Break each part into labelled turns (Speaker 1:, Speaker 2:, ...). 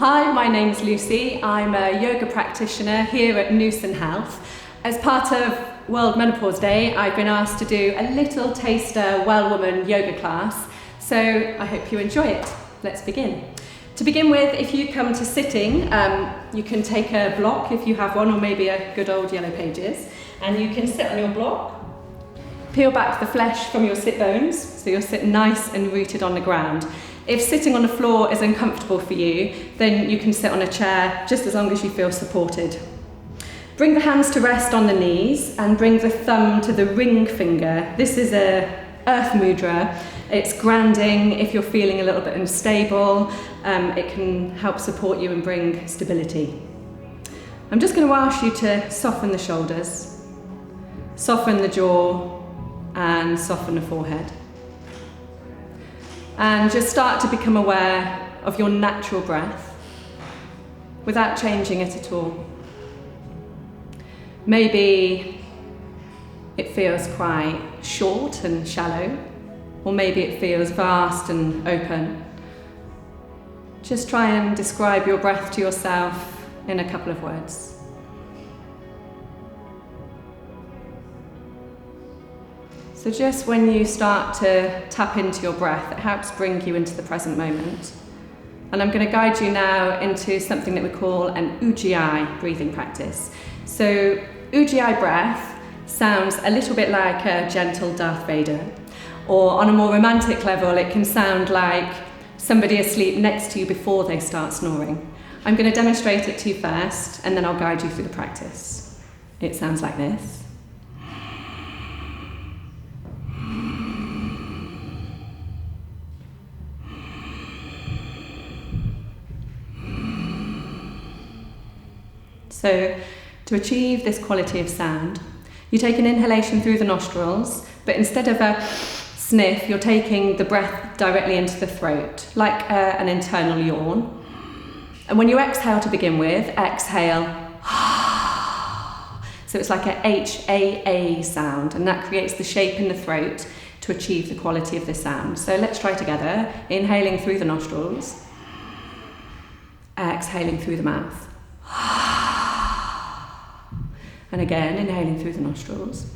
Speaker 1: Hi, my name's Lucy. I'm a yoga practitioner here at Newson Health. As part of World Menopause Day, I've been asked to do a little taster well woman yoga class, so I hope you enjoy it. Let's begin. To begin with, if you come to sitting, you can take a block if you have one, or maybe a good old yellow pages, and you can sit on your block. Peel back the flesh from your sit bones, so you'll sit nice and rooted on the ground. If sitting on the floor is uncomfortable for you, then you can sit on a chair just as long as you feel supported. Bring the hands to rest on the knees and bring the thumb to the ring finger. This is a earth mudra. It's grounding if you're feeling a little bit unstable. It can help support you and bring stability. I'm just going to ask you to soften the shoulders, soften the jaw, and soften the forehead. And just start to become aware of your natural breath without changing it at all. Maybe it feels quite short and shallow, or maybe it feels vast and open. Just try and describe your breath to yourself in a couple of words. So just when you start to tap into your breath, it helps bring you into the present moment. And I'm going to guide you now into something that we call an Ujjayi breathing practice. So Ujjayi breath sounds a little bit like a gentle Darth Vader. Or on a more romantic level, it can sound like somebody asleep next to you before they start snoring. I'm going to demonstrate it to you first, and then I'll guide you through the practice. It sounds like this. So, to achieve this quality of sound, you take an inhalation through the nostrils, but instead of a sniff, you're taking the breath directly into the throat, like an internal yawn. And when you exhale to begin with, exhale. So it's like a H-A-A sound, and that creates the shape in the throat to achieve the quality of the sound. So let's try together, inhaling through the nostrils, exhaling through the mouth. And again, inhaling through the nostrils.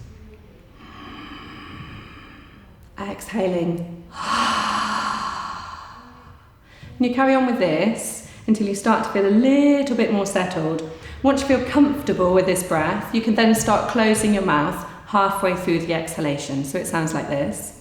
Speaker 1: Exhaling. And you carry on with this until you start to feel a little bit more settled. Once you feel comfortable with this breath, you can then start closing your mouth halfway through the exhalation. So it sounds like this.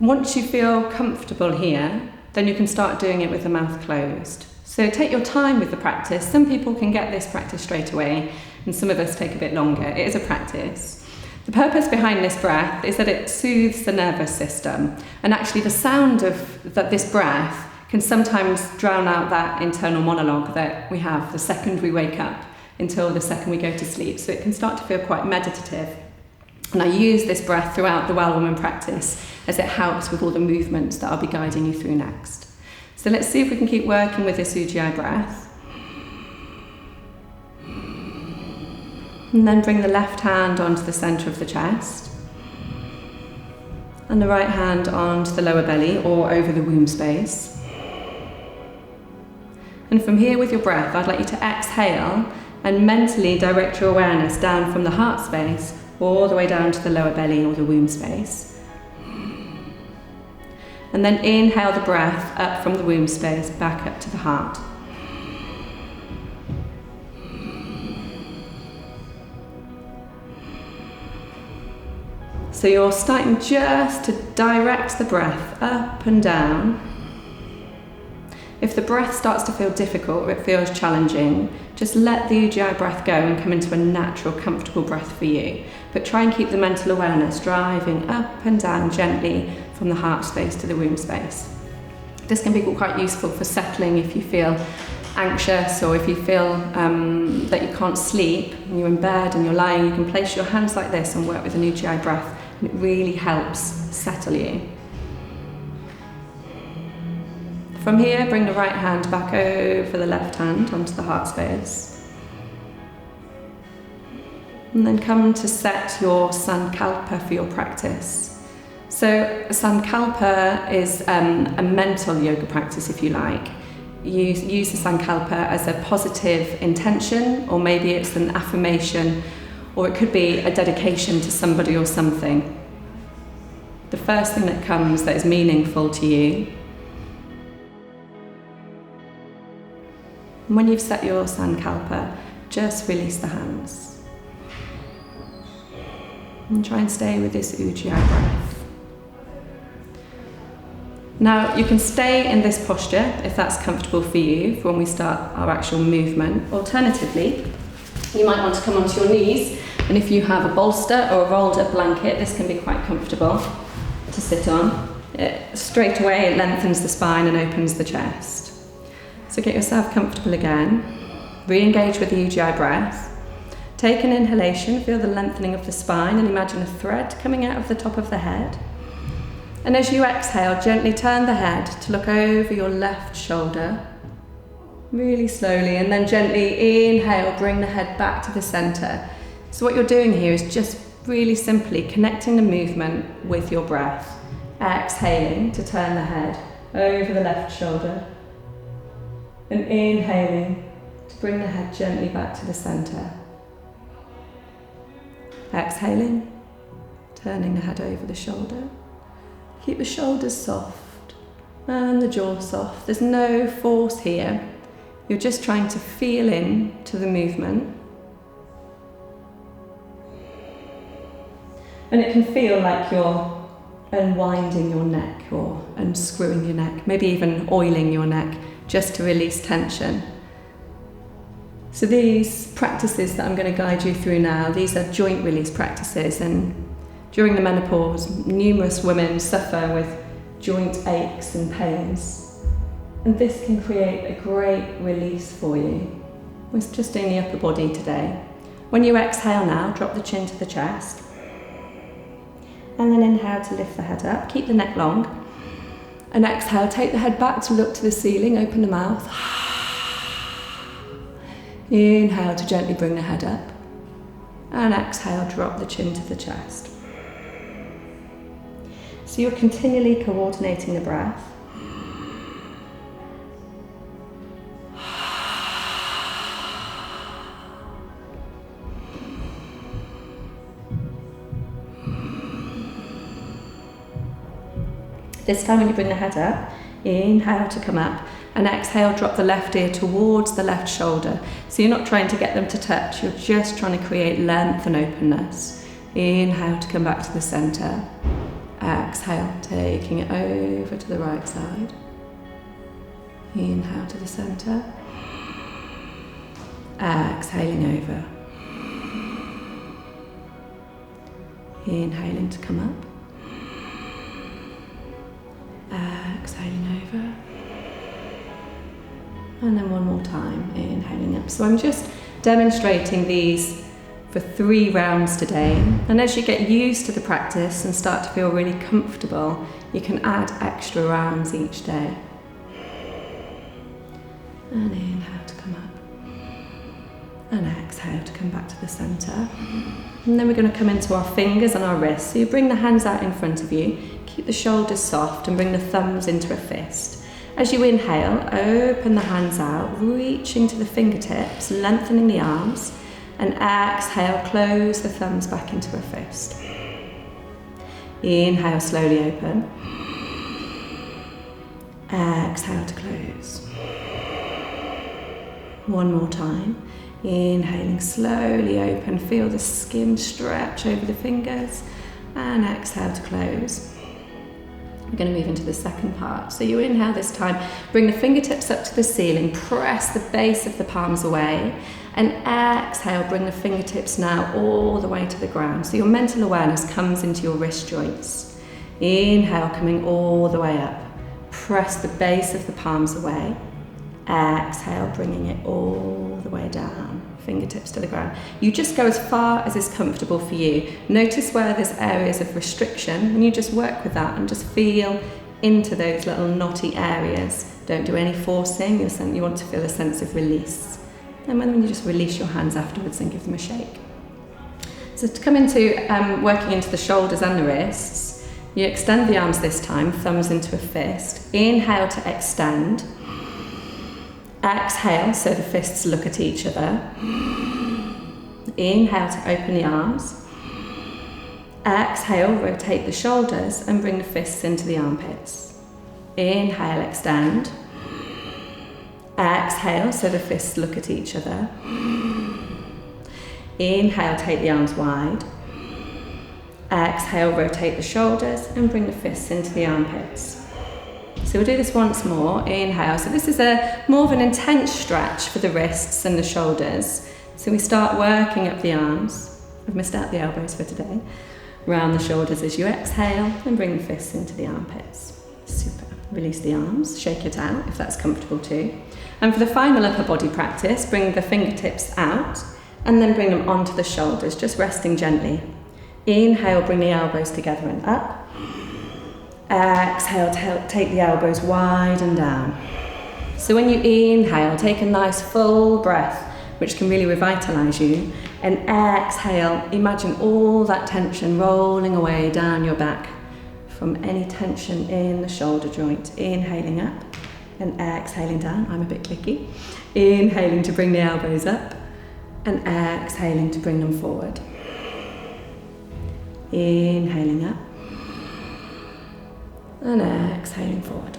Speaker 1: Once you feel comfortable here, then you can start doing it with the mouth closed. So take your time with the practice. Some people can get this practice straight away, and some of us take a bit longer. It is a practice. The purpose behind this breath is that it soothes the nervous system, and actually the sound of this breath can sometimes drown out that internal monologue that we have the second we wake up until the second we go to sleep. So it can start to feel quite meditative. And I use this breath throughout the Well Woman practice as it helps with all the movements that I'll be guiding you through next. So let's see if we can keep working with this Ujjayi breath. And then bring the left hand onto the centre of the chest. And the right hand onto the lower belly or over the womb space. And from here with your breath, I'd like you to exhale and mentally direct your awareness down from the heart space all the way down to the lower belly or the womb space. And then inhale the breath up from the womb space back up to the heart. So you're starting just to direct the breath up and down. If the breath starts to feel difficult or it feels challenging, just let the Ujjayi breath go and come into a natural, comfortable breath for you. But try and keep the mental awareness driving up and down gently from the heart space to the womb space. This can be quite useful for settling if you feel anxious or if you feel that you can't sleep and you're in bed and you're lying. You can place your hands like this and work with an Ujjayi breath, and it really helps settle you. From here, bring the right hand back over the left hand onto the heart space. And then come to set your sankalpa for your practice. So a sankalpa is a mental yoga practice, if you like. You use the sankalpa as a positive intention, or maybe it's an affirmation, or it could be a dedication to somebody or something. The first thing that comes that is meaningful to you. And when you've set your sankalpa, just release the hands. And try and stay with this ujjayi breath. Now, you can stay in this posture if that's comfortable for you for when we start our actual movement. Alternatively, you might want to come onto your knees, and if you have a bolster or a rolled up blanket, this can be quite comfortable to sit on. Straight away, it lengthens the spine and opens the chest. So get yourself comfortable again. Re-engage with the ujjayi breath. Take an inhalation, feel the lengthening of the spine, and imagine a thread coming out of the top of the head. And as you exhale, gently turn the head to look over your left shoulder, really slowly, and then gently inhale, bring the head back to the centre. So what you're doing here is just really simply connecting the movement with your breath. Exhaling to turn the head over the left shoulder, and inhaling to bring the head gently back to the centre. Exhaling, turning the head over the shoulder. Keep the shoulders soft and the jaw soft. There's no force here. You're just trying to feel in to the movement. And it can feel like you're unwinding your neck or unscrewing your neck, maybe even oiling your neck just to release tension. So these practices that I'm going to guide you through now, these are joint release practices, and during the menopause, numerous women suffer with joint aches and pains, and this can create a great release for you. We're just doing the upper body today. When you exhale now, drop the chin to the chest, and then inhale to lift the head up, keep the neck long, and exhale, take the head back to look to the ceiling, open the mouth. Inhale to gently bring the head up, and exhale, drop the chin to the chest. So you're continually coordinating the breath. This time when you bring the head up, inhale to come up, and exhale, drop the left ear towards the left shoulder. So you're not trying to get them to touch, you're just trying to create length and openness. Inhale to come back to the centre. Exhale, taking it over to the right side. Inhale to the centre. Exhaling over. Inhaling to come up. Exhaling over. And then one more time, inhaling up. So I'm just demonstrating these for 3 rounds today. And as you get used to the practice and start to feel really comfortable, you can add extra rounds each day. And inhale to come up. And exhale to come back to the centre. And then we're going to come into our fingers and our wrists. So you bring the hands out in front of you, keep the shoulders soft, and bring the thumbs into a fist. As you inhale, open the hands out, reaching to the fingertips, lengthening the arms, and exhale, close the thumbs back into a fist. Inhale, slowly open. Exhale to close. One more time. Inhaling, slowly open, feel the skin stretch over the fingers, and exhale to close. We're going to move into the second part. So you inhale this time, bring the fingertips up to the ceiling, press the base of the palms away, and exhale, bring the fingertips now all the way to the ground. So your mental awareness comes into your wrist joints. Inhale, coming all the way up. Press the base of the palms away. Exhale, bringing it all the way down. Fingertips to the ground. You just go as far as is comfortable for you. Notice where there's areas of restriction, and you just work with that and just feel into those little knotty areas. Don't do any forcing. You want to feel a sense of release. And then you just release your hands afterwards and give them a shake. So to come into working into the shoulders and the wrists, you extend the arms this time, thumbs into a fist. Inhale to extend. Exhale, so the fists look at each other. Inhale to open the arms. Exhale, rotate the shoulders and bring the fists into the armpits. Inhale, extend. Exhale, so the fists look at each other. Inhale, take the arms wide. Exhale, rotate the shoulders and bring the fists into the armpits. So we'll do this once more. Inhale. So this is more of an intense stretch for the wrists and the shoulders. So we start working up the arms. I've missed out the elbows for today. Round the shoulders as you exhale and bring the fists into the armpits. Super. Release the arms, shake it out if that's comfortable too. And for the final upper body practice, bring the fingertips out and then bring them onto the shoulders, just resting gently. Inhale, bring the elbows together and up. Exhale, take the elbows wide and down. So when you inhale, take a nice full breath, which can really revitalise you. And exhale, imagine all that tension rolling away down your back from any tension in the shoulder joint. Inhaling up and exhaling down. I'm a bit clicky. Inhaling to bring the elbows up and exhaling to bring them forward. Inhaling up and exhaling forward.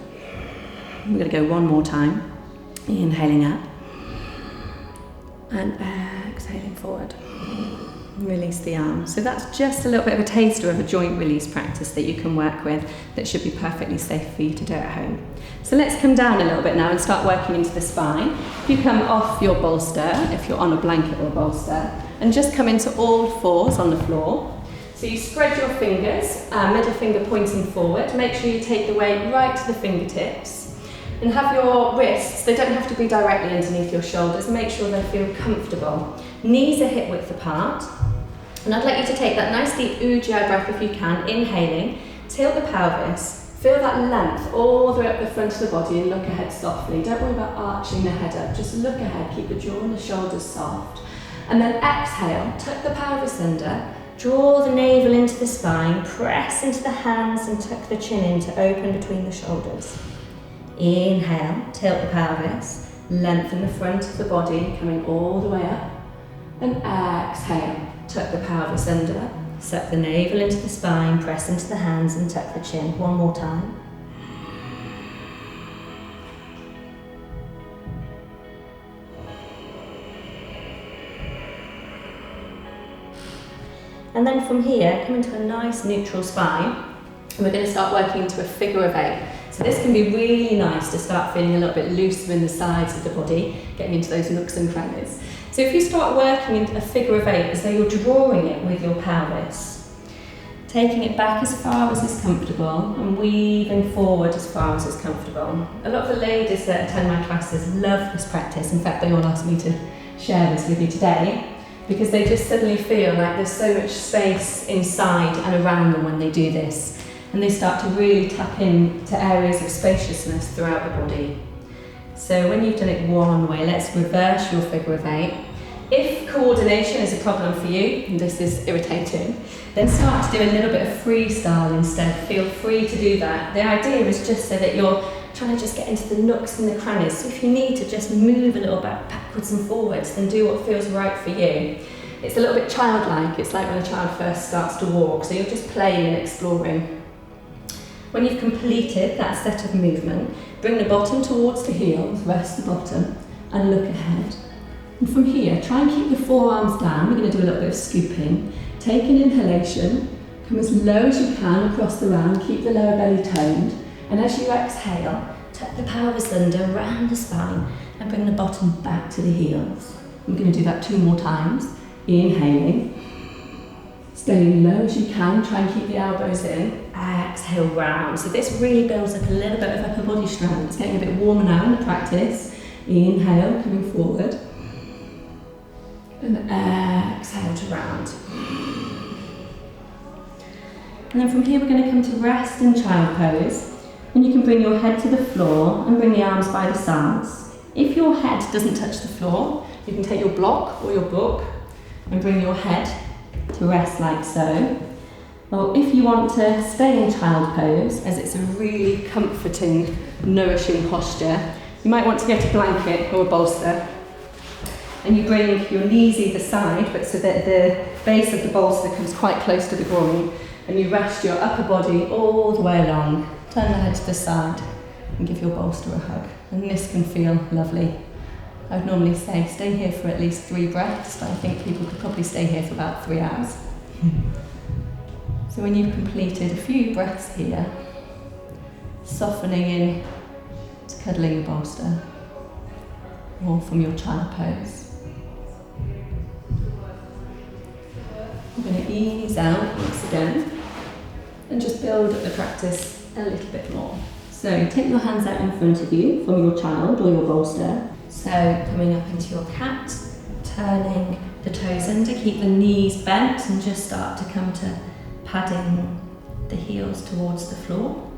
Speaker 1: We're going to go one more time. Inhaling up and exhaling forward. Release the arms. So that's just a little bit of a taster of a joint release practice that you can work with that should be perfectly safe for you to do at home. So let's come down a little bit now and start working into the spine. If you come off your bolster, if you're on a blanket or a bolster, and just come into all fours on the floor. So you spread your fingers, middle finger pointing forward. Make sure you take the weight right to the fingertips. And have your wrists, they don't have to be directly underneath your shoulders. Make sure they feel comfortable. Knees are hip width apart. And I'd like you to take that nice deep Ujjayi breath if you can, inhaling. Tilt the pelvis. Feel that length all the way up the front of the body and look ahead softly. Don't worry about arching the head up. Just look ahead. Keep the jaw and the shoulders soft. And then exhale. Tuck the pelvis under. Draw the navel into the spine. Press into the hands and tuck the chin in to open between the shoulders. Inhale, tilt the pelvis, lengthen the front of the body, coming all the way up. And exhale, tuck the pelvis under, suck the navel into the spine, press into the hands and tuck the chin. One more time. And then from here, come into a nice neutral spine. And we're going to start working into a figure of 8. So this can be really nice to start feeling a little bit looser in the sides of the body, getting into those nooks and crannies. So if you start working into a figure of 8 as though you're drawing it with your pelvis, taking it back as far as is comfortable and weaving forward as far as is comfortable. A lot of the ladies that attend my classes love this practice. In fact, they all asked me to share this with you today because they just suddenly feel like there's so much space inside and around them when they do this. And they start to really tap into areas of spaciousness throughout the body. So when you've done it one way, let's reverse your figure of 8. If coordination is a problem for you, and this is irritating, then start to do a little bit of freestyle instead. Feel free to do that. The idea is just so that you're trying to just get into the nooks and the crannies. So if you need to just move a little bit backwards and forwards, then do what feels right for you. It's a little bit childlike. It's like when a child first starts to walk. So you're just playing and exploring. When you've completed that set of movement, bring the bottom towards the heels, rest the bottom, and look ahead. And from here, try and keep the forearms down. We're going to do a little bit of scooping. Take an inhalation, come as low as you can across the round, keep the lower belly toned. And as you exhale, tuck the pelvis under, round the spine, and bring the bottom back to the heels. We're going to do that 2 more times. Inhaling. Staying low as you can, try and keep the elbows in. Exhale, round. So this really builds up a little bit of upper body strength. It's getting a bit warmer now in the practice. Inhale, coming forward. And exhale to round. And then from here we're going to come to rest in child pose. And you can bring your head to the floor and bring the arms by the sides. If your head doesn't touch the floor, you can take your block or your book and bring your head to rest like so. Or if you want to stay in child pose, as it's a really comforting, nourishing posture, you might want to get a blanket or a bolster. And you bring your knees either side, but so that the base of the bolster comes quite close to the groin, and you rest your upper body all the way along. Turn the head to the side and give your bolster a hug. And this can feel lovely. I would normally say stay here for at least 3 breaths, but I think people could probably stay here for about 3 hours. So when you've completed a few breaths here, softening in to cuddling your bolster, or from your child pose. I'm going to ease out once again and just build up the practice a little bit more. So take your hands out in front of you from your child or your bolster. So coming up into your cat, turning the toes under, keep the knees bent and just start to come to padding the heels towards the floor.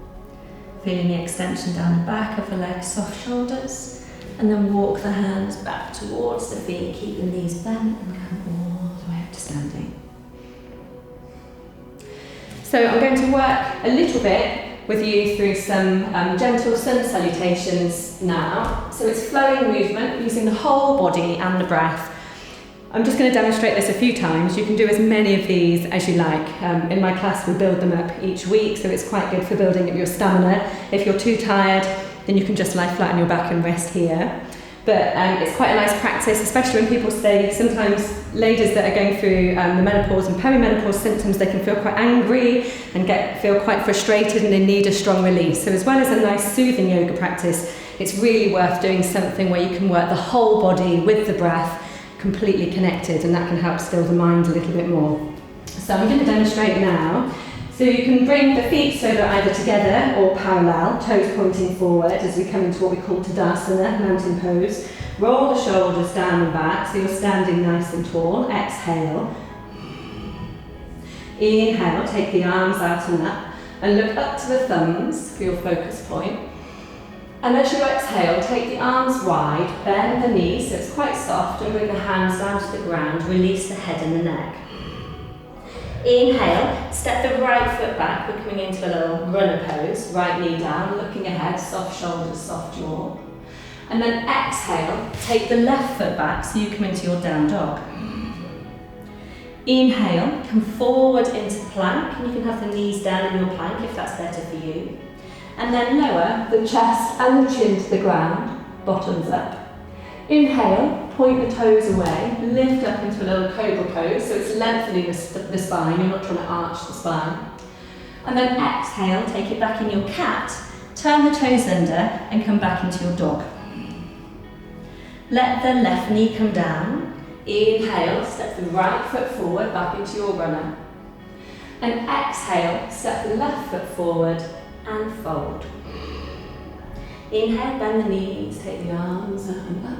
Speaker 1: Feeling the extension down the back of the legs, soft shoulders, and then walk the hands back towards the feet, keep the knees bent and come all the way up to standing. So I'm going to work a little bit with you through some gentle sun salutations now. So it's flowing movement using the whole body and the breath. I'm just going to demonstrate this a few times. You can do as many of these as you like. In my class we build them up each week, so it's quite good for building up your stamina. If you're too tired, then you can just lie flat on your back and rest here. But it's quite a nice practice, especially when people say, sometimes ladies that are going through the menopause and perimenopause symptoms, they can feel quite angry and feel quite frustrated and they need a strong release. So as well as a nice soothing yoga practice, it's really worth doing something where you can work the whole body with the breath, completely connected, and that can help still the mind a little bit more. So I'm going to demonstrate now. So you can bring the feet so they're either together or parallel, toes pointing forward as we come into what we call Tadasana, mountain pose. Roll the shoulders down and back so you're standing nice and tall. Exhale. Inhale, take the arms out and up and look up to the thumbs for your focus point. And as you exhale, take the arms wide, bend the knees so it's quite soft, and bring the hands down to the ground, release the head and the neck. Inhale, step the right foot back, we're coming into a little runner pose, right knee down, looking ahead, soft shoulders, soft jaw. And then exhale, take the left foot back so you come into your down dog. Inhale, come forward into plank, and you can have the knees down in your plank if that's better for you. And then lower the chest and the chin to the ground, bottoms up. Inhale, point the toes away, lift up into a little cobra pose, so it's lengthening the spine, you're not trying to arch the spine. And then exhale, take it back in your cat, turn the toes under and come back into your dog. Let the left knee come down. Inhale, step the right foot forward, back into your runner. And exhale, step the left foot forward and fold. Inhale, bend the knees, take the arms up and up,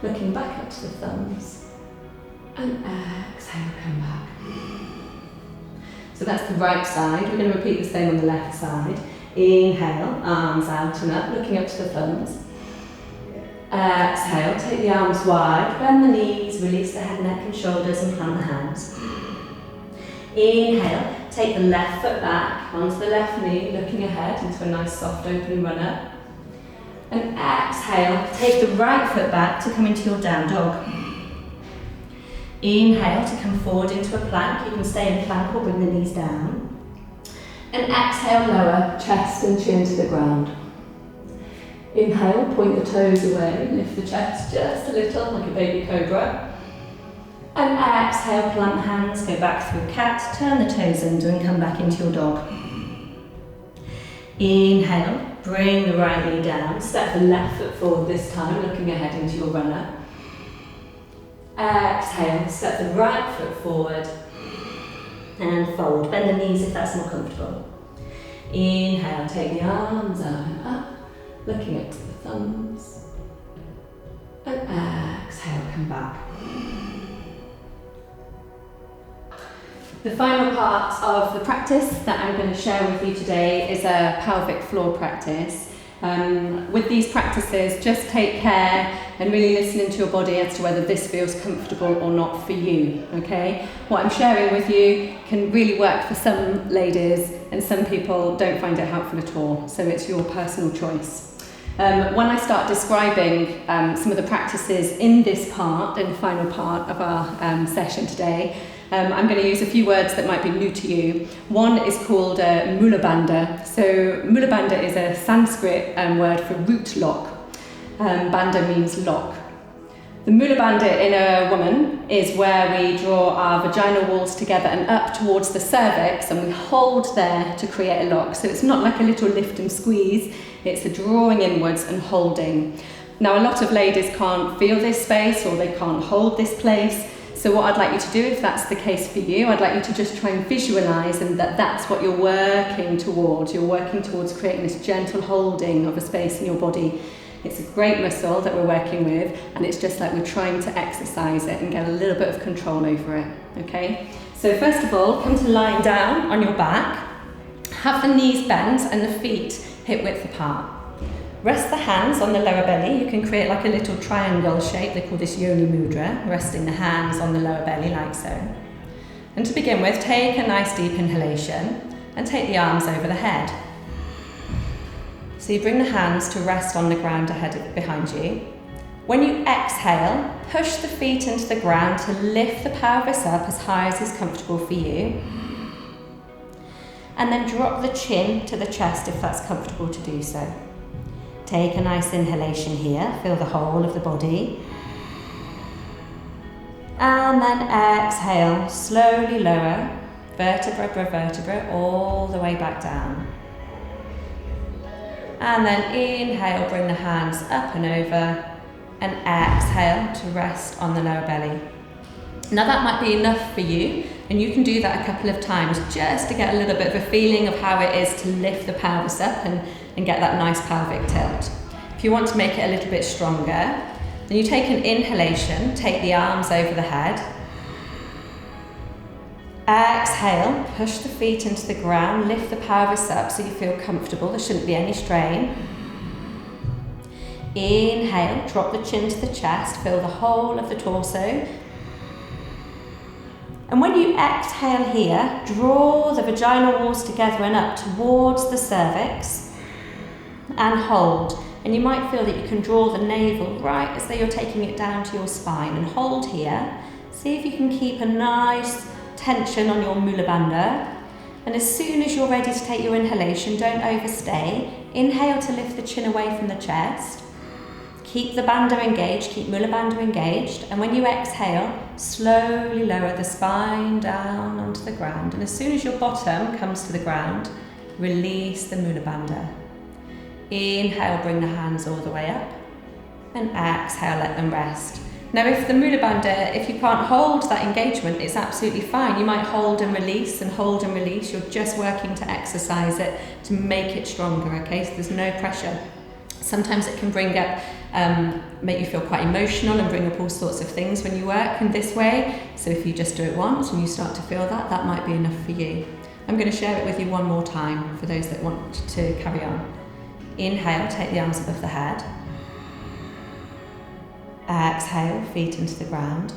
Speaker 1: looking back up to the thumbs. And exhale, come back. So that's the right side. We're going to repeat the same on the left side. Inhale, arms out and up, looking up to the thumbs. Exhale, take the arms wide, bend the knees, release the head, neck and shoulders and plant the hands. Inhale, take the left foot back onto the left knee, looking ahead into a nice soft open runner. And exhale, take the right foot back to come into your down dog. Inhale to come forward into a plank. You can stay in plank or bring the knees down. And exhale, lower chest and chin to the ground. Inhale, point the toes away, lift the chest just a little like a baby cobra. And exhale, plant hands, go back through cat, turn the toes under and come back into your dog. Inhale, bring the right knee down, step the left foot forward this time, looking ahead into your runner. Exhale, step the right foot forward and fold. Bend the knees if that's more comfortable. Inhale, take the arms up and up, looking up to the thumbs. And exhale, come back. The final part of the practice that I'm going to share with you today is a pelvic floor practice. With these practices, just take care and really listen into your body as to whether this feels comfortable or not for you, okay? What I'm sharing with you can really work for some ladies and some people don't find it helpful at all, so it's your personal choice. When I start describing some of the practices in this part, in the final part of our session today, I'm going to use a few words that might be new to you. One is called Mula Bandha. So Mula Bandha is a Sanskrit word for root lock. Bandha means lock. The Mula Bandha in a woman is where we draw our vaginal walls together and up towards the cervix, and we hold there to create a lock. So it's not like a little lift and squeeze, it's a drawing inwards and holding. Now a lot of ladies can't feel this space or they can't hold this place. So what I'd like you to do, if that's the case for you, I'd like you to just try and visualise and that's what you're working towards. You're working towards creating this gentle holding of a space in your body. It's a great muscle that we're working with, and it's just like we're trying to exercise it and get a little bit of control over it, okay? So first of all, come to lying down on your back. Have the knees bent and the feet hip width apart. Rest the hands on the lower belly. You can create like a little triangle shape. They call this Yoni Mudra, resting the hands on the lower belly like so. And to begin with, take a nice deep inhalation and take the arms over the head. So you bring the hands to rest on the ground behind you. When you exhale, push the feet into the ground to lift the pelvis up as high as is comfortable for you. And then drop the chin to the chest if that's comfortable to do so. Take a nice inhalation here, feel the whole of the body. And then exhale, slowly lower, vertebra by vertebra, all the way back down. And then inhale, bring the hands up and over, and exhale to rest on the lower belly. Now that might be enough for you, and you can do that a couple of times just to get a little bit of a feeling of how it is to lift the pelvis up and get that nice pelvic tilt. If you want to make it a little bit stronger, then you take an inhalation, take the arms over the head. Exhale, push the feet into the ground, lift the pelvis up so you feel comfortable, there shouldn't be any strain. Inhale, drop the chin to the chest, feel the whole of the torso. And when you exhale here, draw the vaginal walls together and up towards the cervix and hold. And you might feel that you can draw the navel right as though you're taking it down to your spine, and hold here. See if you can keep a nice tension on your Mula Bandha. And as soon as you're ready to take your inhalation, don't overstay. Inhale to lift the chin away from the chest. Keep the bandha engaged, keep Mula Bandha engaged, and when you exhale, slowly lower the spine down onto the ground. And as soon as your bottom comes to the ground, release the Mula Bandha. Inhale, bring the hands all the way up, and exhale, let them rest. Now if the Mula Bandha, if you can't hold that engagement, it's absolutely fine. You might hold and release and hold and release. You're just working to exercise it, to make it stronger, okay? So there's no pressure. Sometimes it can bring up, make you feel quite emotional and bring up all sorts of things when you work in this way. So if you just do it once and you start to feel that, that might be enough for you. I'm going to share it with you one more time for those that want to carry on. Inhale, take the arms above the head. Exhale, feet into the ground.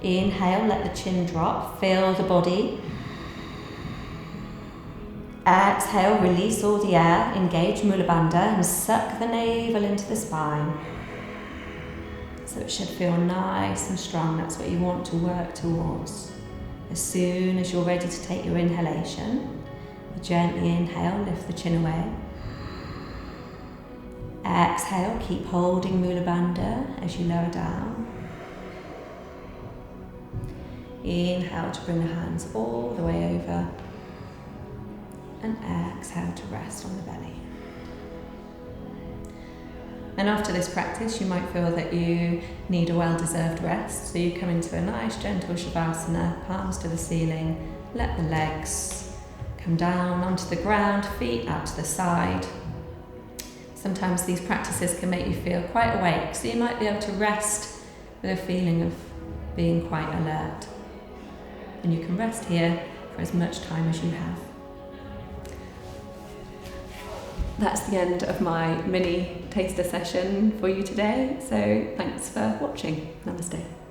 Speaker 1: Inhale, let the chin drop, feel the body. Exhale, release all the air, engage Mula Bandha and suck the navel into the spine. So it should feel nice and strong, that's what you want to work towards. As soon as you're ready to take your inhalation, you gently inhale, lift the chin away. Exhale, keep holding Mula Bandha as you lower down. Inhale to bring the hands all the way over. And exhale to rest on the belly. And after this practice, you might feel that you need a well-deserved rest. So you come into a nice gentle Shavasana, palms to the ceiling. Let the legs come down onto the ground, feet out to the side. Sometimes these practices can make you feel quite awake, so you might be able to rest with a feeling of being quite alert. And you can rest here for as much time as you have. that's the end of my mini taster session for you today. So thanks for watching. Namaste.